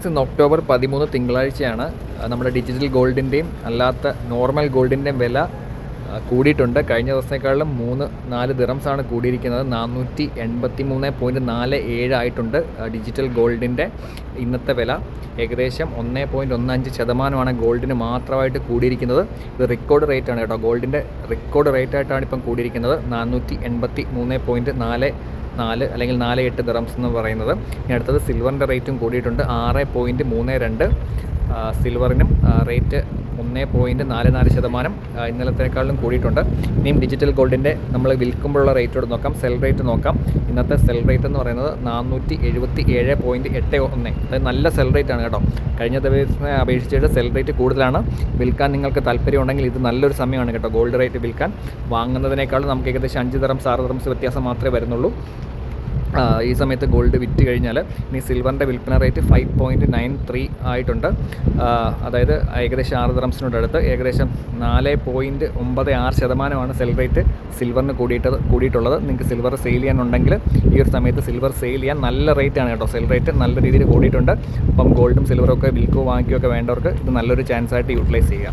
ഇന്ന് ഒക്ടോബർ 13 തിങ്കളാഴ്ചയാണ്. നമ്മുടെ ഡിജിറ്റൽ ഗോൾഡിൻ്റെയും അല്ലാത്ത നോർമൽ ഗോൾഡിൻ്റെയും വില കൂടിയിട്ടുണ്ട്. കഴിഞ്ഞ ദിവസത്തേക്കാളും 3-4 ദിറംസാണ് കൂടിയിരിക്കുന്നത്. 483.47 ആയിട്ടുണ്ട് ഡിജിറ്റൽ ഗോൾഡിൻ്റെ ഇന്നത്തെ വില. ഏകദേശം 1.15% ഗോൾഡിന് മാത്രമായിട്ട് കൂടിയിരിക്കുന്നത്. ഇത് റെക്കോർഡ് റേറ്റാണ് കേട്ടോ. ഗോൾഡിൻ്റെ റെക്കോർഡ് റേറ്റായിട്ടാണ് ഇപ്പം കൂടിയിരിക്കുന്നത്. 483.44 അല്ലെങ്കിൽ 48 ദിറംസ് എന്ന് പറയുന്നത്. ഇനി അടുത്തത് സിൽവറിൻ്റെ റേറ്റും കൂടിയിട്ടുണ്ട്. 6.32. സിൽവറിനും റേറ്റ് 1.44%, ഇന്നലത്തേക്കാളും കൂടിയിട്ടുണ്ട്. ഇനിയും ഡിജിറ്റൽ ഗോൾഡിൻ്റെ നമ്മൾ വിൽക്കുമ്പോഴുള്ള റേറ്റോട് നോക്കാം. സെൽ റേറ്റ് നോക്കാം. ഇന്നത്തെ സെൽ റേറ്റ് എന്ന് പറയുന്നത് 477.81. അത് നല്ല സെൽ റേറ്റ് ആണ് കേട്ടോ. കഴിഞ്ഞ ദിവസത്തെ അപേക്ഷിച്ചിട്ട് സെൽ റേറ്റ് കൂടുതലാണ്. വിൽക്കാൻ നിങ്ങൾക്ക് താല്പര്യം ഉണ്ടെങ്കിൽ ഇത് നല്ലൊരു സമയമാണ് കേട്ടോ. ഗോൾഡ് റേറ്റ് വിൽക്കാൻ വാങ്ങുന്നതിനേക്കാളും നമുക്ക് ഏകദേശം 5 ദിറംസ് 6 ദിറംസ് വ്യത്യാസം മാത്രമേ വരുന്നുള്ളൂ. ഈ സമയത്ത് ഗോൾഡ് വിറ്റ് കഴിഞ്ഞാൽ ഇനി സിൽവറിൻ്റെ വിൽപ്പന റേറ്റ് 5.93 ആയിട്ടുണ്ട്. അതായത് ഏകദേശം 6 ദിറംസിനോടടുത്ത് ഏകദേശം 4.96% സെൽ റേറ്റ് സിൽവറിന് കൂടിയിട്ടുള്ളത്. നിങ്ങൾക്ക് സിൽവർ സെയിൽ ചെയ്യാനുണ്ടെങ്കിൽ ഈ ഒരു സമയത്ത് സിൽവർ സെയിൽ ചെയ്യാൻ നല്ല റേറ്റാണ് കേട്ടോ. സെൽ റേറ്റ് നല്ല രീതിയിൽ കൂടിയിട്ടുണ്ട്. അപ്പം ഗോൾഡും സിൽവറും ഒക്കെ വിൽക്കുകയോ വാങ്ങിക്കുകയോ ഒക്കെ വേണ്ടവർക്ക് ഇത് നല്ലൊരു ചാൻസായിട്ട് യൂട്ടിലൈസ് ചെയ്യുക.